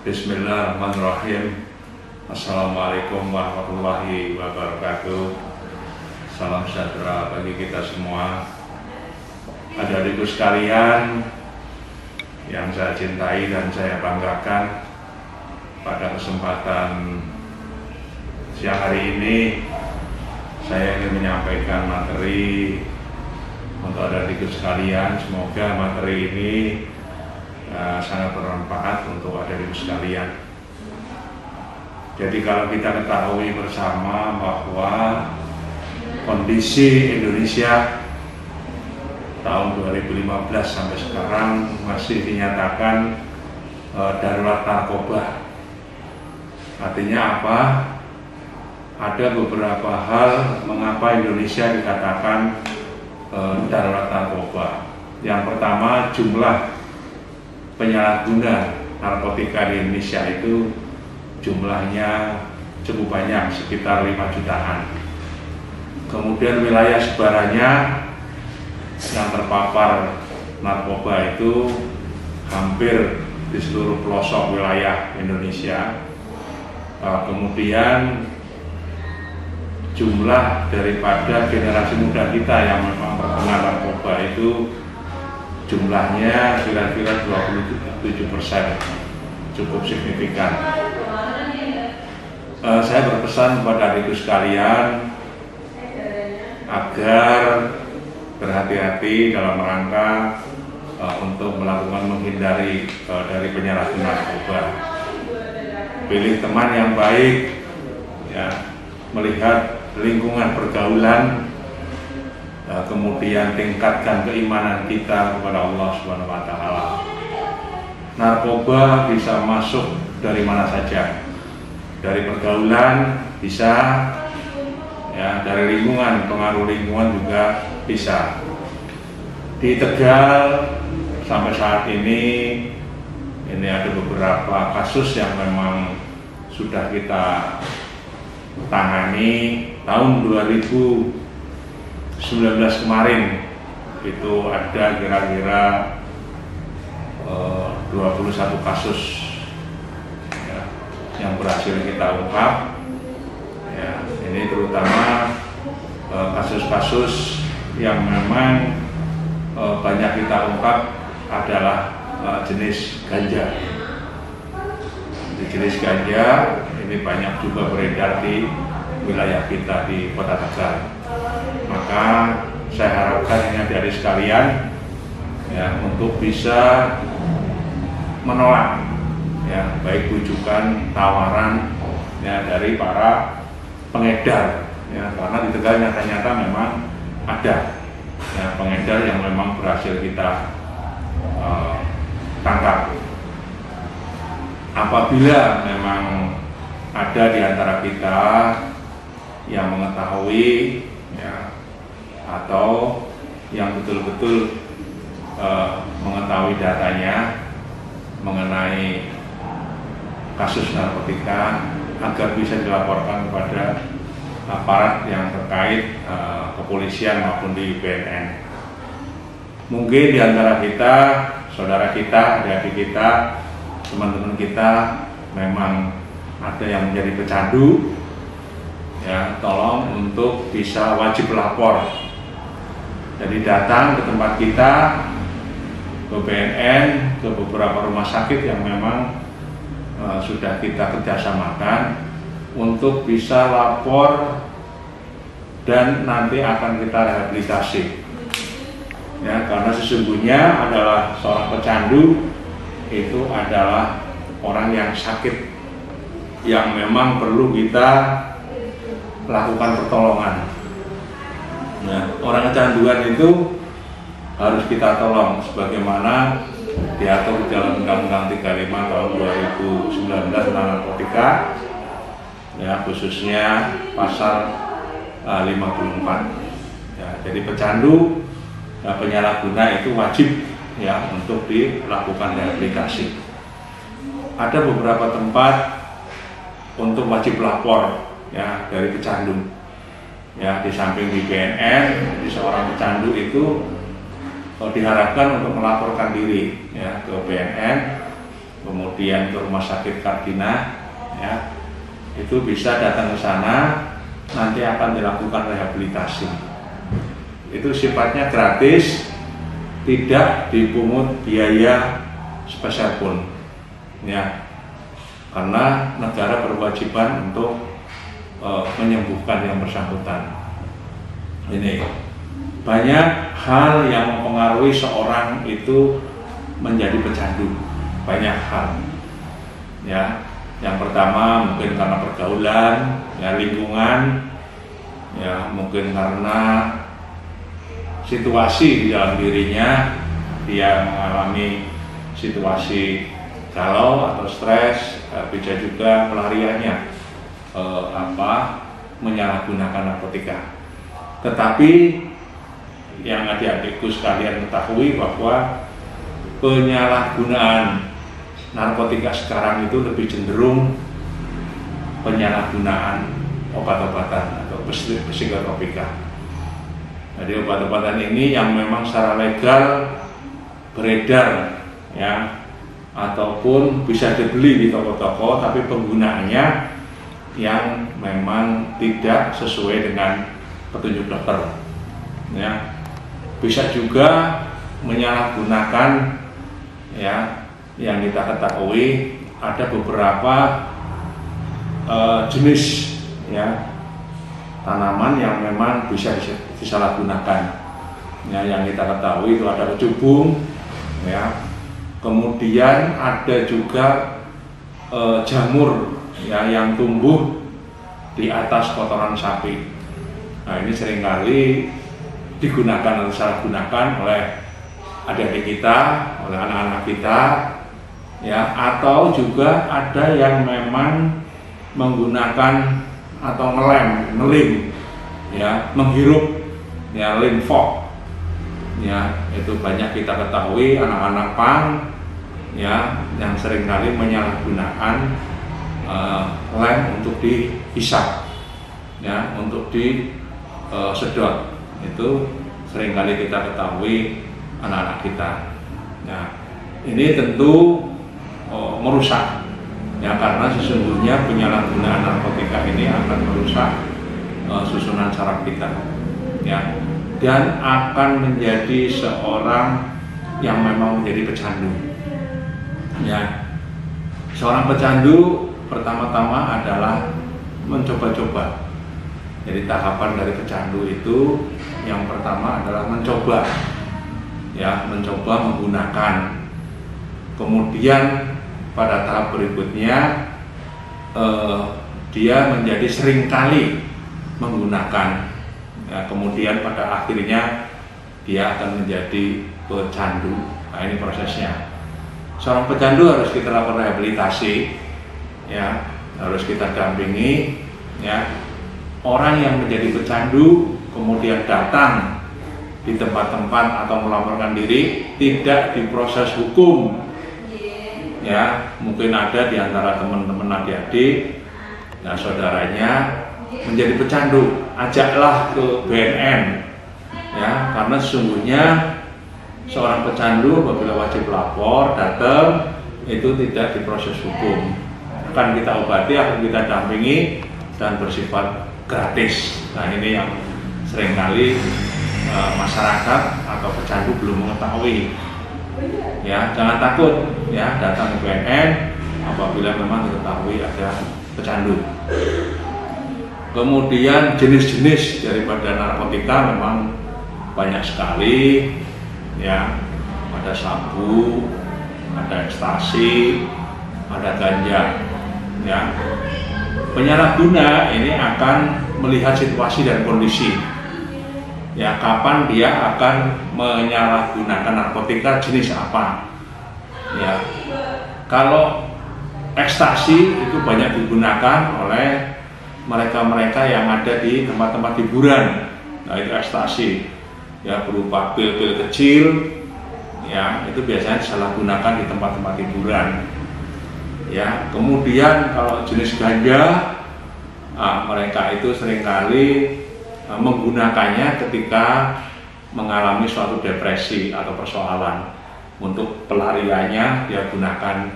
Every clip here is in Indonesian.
Bismillahirrahmanirrahim. Assalamualaikum warahmatullahi wabarakatuh. Salam sejahtera bagi kita semua. Adik-adikku sekalian yang saya cintai dan saya banggakan, pada kesempatan siang hari ini saya ingin menyampaikan materi untuk adik-adikku sekalian. Semoga materi ini sangat bermanfaat untuk adik-adik sekalian. Jadi kalau kita ketahui bersama bahwa kondisi Indonesia tahun 2015 sampai sekarang masih dinyatakan darurat narkoba. Artinya apa? Ada beberapa hal mengapa Indonesia dikatakan darurat narkoba. Yang pertama, jumlah penyalahguna narkotika di Indonesia itu jumlahnya cukup banyak, sekitar 5 jutaan. Kemudian wilayah sebarannya yang terpapar narkoba itu hampir di seluruh pelosok wilayah Indonesia. Kemudian jumlah daripada generasi muda kita yang memang terkena narkoba itu jumlahnya kira-kira 27%, cukup signifikan. Saya berpesan kepada adikku sekalian agar berhati-hati dalam rangka untuk melakukan menghindari dari penyalahgunaan narkoba. Pilih teman yang baik, ya, melihat lingkungan pergaulan, kemudian tingkatkan keimanan kita kepada Allah Subhanahu wa Ta'ala. Narkoba bisa masuk dari mana saja, dari pergaulan bisa, ya, dari lingkungan, pengaruh lingkungan juga bisa. Di Tegal sampai saat ini ada beberapa kasus yang memang sudah kita tangani. Tahun 2019 kemarin itu ada kira-kira 21 kasus, ya, yang berhasil kita ungkap. Ya, ini terutama kasus-kasus yang memang banyak kita ungkap adalah jenis ganja. Di jenis ganja ini banyak juga beredar di wilayah kita di Kota Tegal. Maka saya harapkan ini dari sekalian, ya, untuk bisa menolak, ya, baik bujukan, tawaran, ya, dari para pengedar, ya, karena di Tegal nyata-nyata memang ada, ya, pengedar yang memang berhasil kita tangkap. Apabila memang ada di antara kita yang mengetahui, ya, atau yang betul-betul mengetahui datanya mengenai kasus narkotika, agar bisa dilaporkan kepada aparat yang terkait, kepolisian maupun di BNN. Mungkin di antara kita, saudara kita, adik kita, teman-teman kita memang ada yang menjadi pecandu, ya, tolong untuk bisa wajib lapor. Jadi datang ke tempat kita, ke BNN, ke beberapa rumah sakit yang memang sudah kita kerjasamakan untuk bisa lapor dan nanti akan kita rehabilitasi. Ya, karena sesungguhnya adalah seorang pecandu itu adalah orang yang sakit, yang memang perlu kita lakukan pertolongan. Nah, orang kecanduan itu harus kita tolong sebagaimana diatur di dalam Undang-Undang 35 tahun 2019 tentang narkotika, ya, khususnya pasal 54. Ya, jadi pecandu, ya, penyalahguna itu wajib, ya, untuk dilakukan rehabilitasi. Ada beberapa tempat untuk wajib lapor, ya, dari pecandu. Ya, di samping di BNN, di seorang pecandu itu diharapkan untuk melaporkan diri, ya, ke BNN, kemudian ke rumah sakit Kardina, ya, itu bisa datang ke sana, nanti akan dilakukan rehabilitasi. Itu sifatnya gratis, tidak dipungut biaya spesial pun, ya, karena negara berkewajiban untuk menyembuhkan yang bersangkutan. Ini banyak hal yang mempengaruhi seorang itu menjadi pecandu, banyak hal, ya. Yang pertama mungkin karena pergaulan, ya, lingkungan, ya, mungkin karena situasi di dalam dirinya, dia mengalami situasi galau atau stres, bisa juga pelariannya menyalahgunakan narkotika. Tetapi yang adik-adikku sekalian ketahui bahwa penyalahgunaan narkotika sekarang itu lebih cenderung penyalahgunaan obat-obatan atau psikotropika. Jadi obat-obatan ini yang memang secara legal beredar, ya, ataupun bisa dibeli di toko-toko, tapi penggunaannya yang memang tidak sesuai dengan petunjuk dokter, ya. Bisa juga menyalahgunakan, ya, yang kita ketahui ada beberapa jenis, ya, tanaman yang memang bisa disalahgunakan, ya. Yang kita ketahui itu ada kecubung, ya, kemudian ada juga jamur, ya, yang tumbuh di atas kotoran sapi. Nah, ini seringkali digunakan atau disalahgunakan oleh adik-adik kita, oleh anak-anak kita, ya, atau juga ada yang memang menggunakan atau ngelim, ya, menghirup, ya, lem fog, ya, itu banyak kita ketahui anak-anak pang, ya, yang seringkali menyalahgunakan lem untuk dihisap, ya, untuk disedot. Itu seringkali kita ketahui anak-anak kita. Nah, ini tentu merusak, ya, karena sesungguhnya penyalahgunaan narkotika ini akan merusak susunan saraf kita, ya, dan akan menjadi seorang yang memang menjadi pecandu, ya. Seorang pecandu pertama-tama adalah mencoba-coba. Jadi tahapan dari pecandu itu yang pertama adalah mencoba, ya, mencoba menggunakan. Kemudian pada tahap berikutnya dia menjadi seringkali menggunakan, ya, kemudian pada akhirnya dia akan menjadi pecandu. Nah, ini prosesnya. Seorang pecandu harus kita lakukan rehabilitasi, ya, harus kita dampingi, ya. Orang yang menjadi pecandu kemudian datang di tempat-tempat atau melaporkan diri tidak diproses hukum, ya. Mungkin ada di antara teman-teman adik-adik, nah, saudaranya menjadi pecandu, ajaklah ke BNN, ya, karena sesungguhnya seorang pecandu apabila wajib lapor datang itu tidak diproses hukum, akan kita obati, akan kita dampingi dan bersifat gratis. Nah, ini yang seringkali masyarakat atau pecandu belum mengetahui, ya. Jangan takut, ya, datang ke BNN apabila memang diketahui ada pecandu. Kemudian jenis-jenis daripada narkotika memang banyak sekali, ya. Ada sabu, ada ekstasi, ada ganja, ya. Penyalahguna ini akan melihat situasi dan kondisi, ya, kapan dia akan menyalahgunakan narkotika jenis apa, ya. Kalau ekstasi itu banyak digunakan oleh mereka-mereka yang ada di tempat-tempat hiburan. Nah, itu ekstasi, ya, berupa pil-pil kecil, ya, itu biasanya disalahgunakan di tempat-tempat hiburan, ya. Kemudian kalau jenis ganja, mereka itu seringkali menggunakannya ketika mengalami suatu depresi atau persoalan. Untuk pelariannya dia gunakan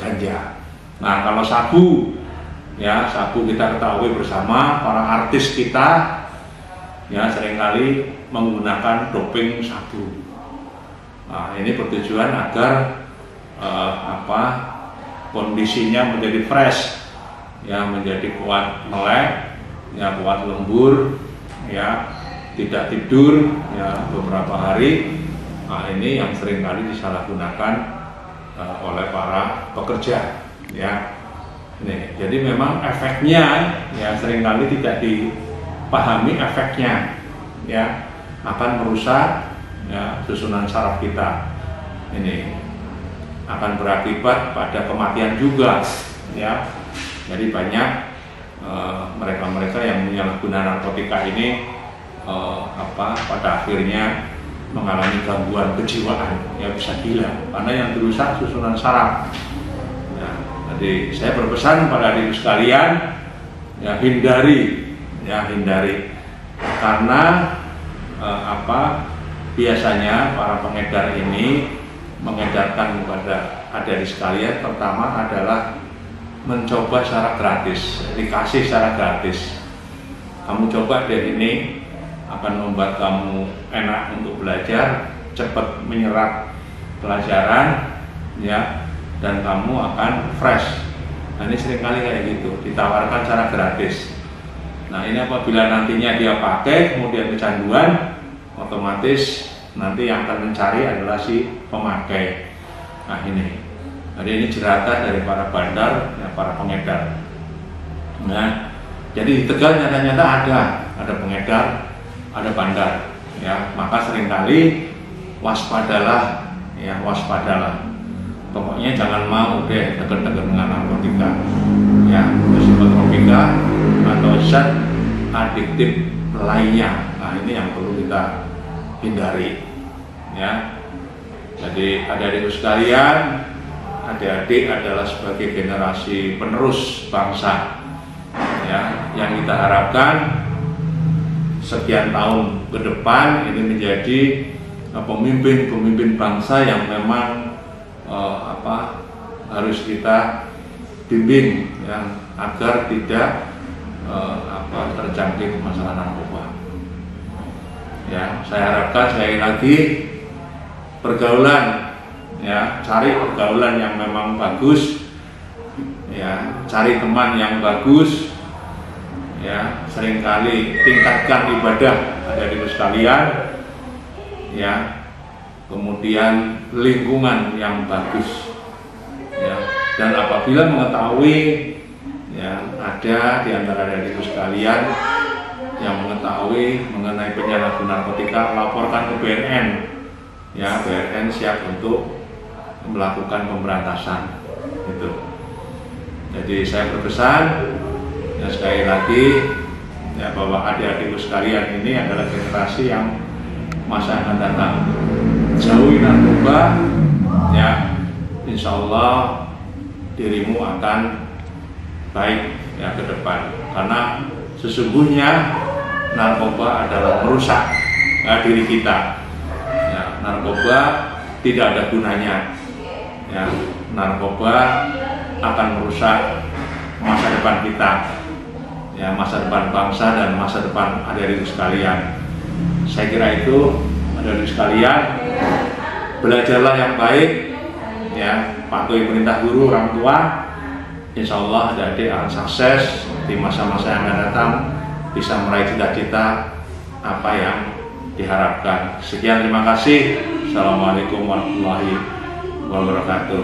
ganja. Nah, kalau sabu, ya sabu kita ketahui bersama para artis kita ya seringkali menggunakan doping sabu. Nah, ini bertujuan agar kondisinya menjadi fresh, ya menjadi kuat melek, ya kuat lembur, ya tidak tidur, ya beberapa hari. Nah, ini yang seringkali disalahgunakan oleh para pekerja, ya. Nih, jadi memang efeknya ya seringkali tidak dipahami efeknya, ya akan merusak ya susunan saraf kita. Ini akan berakibat pada kematian juga, ya. Jadi banyak mereka-mereka yang menyalahgunakan narkotika ini pada akhirnya mengalami gangguan kejiwaan, ya bisa gila karena yang dirusak susunan saraf. Jadi saya berpesan pada diri sekalian, ya hindari karena biasanya para pengedar ini mengedarkan kepada adik sekalian pertama adalah mencoba secara gratis, dikasih secara gratis. Kamu coba deh, ini akan membuat kamu enak untuk belajar, cepat menyerap pelajaran, ya. Dan kamu akan fresh. Nah, ini seringkali kayak gitu, ditawarkan secara gratis. Nah, ini apabila nantinya dia pakai kemudian kecanduan, otomatis nanti yang akan mencari adalah si pemakai. Nah, ini. Jadi ini jeratan dari para bandar, ya, para pengedar. Nah, jadi di Tegal nyata-nyata ada pengedar, ada bandar. Ya, maka seringkali waspadalah, ya waspadalah. Pokoknya jangan mau deh deket-deket dengan narkotika, ya psikotropika atau zat adiktif lainnya. Nah, ini yang perlu kita hindari, ya. Jadi adik-adik sekalian, adik-adik adalah sebagai generasi penerus bangsa, ya, yang kita harapkan sekian tahun ke depan ini menjadi pemimpin-pemimpin bangsa yang memang harus kita bimbing, ya, agar tidak terjangkit masalah narkoba. Ya, saya harapkan sekali lagi pergaulan, ya cari pergaulan yang memang bagus, ya cari teman yang bagus, ya seringkali tingkatkan ibadah dari sekalian, ya. Kemudian lingkungan yang bagus, ya. Dan apabila mengetahui, ya ada di antara dari sekalian yang mengetahui mengenai penyalahgunaan narkotika, laporkan ke BNN, ya BNN siap untuk melakukan pemberantasan itu. Jadi saya berpesan, ya sekali lagi, ya bahwa adik-adikku sekalian ini adalah generasi yang masa akan datang. Jauhi narkoba, ya insya Allah dirimu akan baik, ya ke depan. Karena sesungguhnya narkoba adalah merusak diri kita, ya, narkoba tidak ada gunanya, ya, narkoba akan merusak masa depan kita, ya, masa depan bangsa dan masa depan adik-adik sekalian. Saya kira itu adik-adik sekalian, belajarlah yang baik, ya patuhi perintah guru orang tua. Insya Allah adik-adik akan sukses di masa-masa yang akan datang, bisa meraih cita-cita apa yang diharapkan. Sekian, terima kasih. Assalamualaikum warahmatullahi wabarakatuh.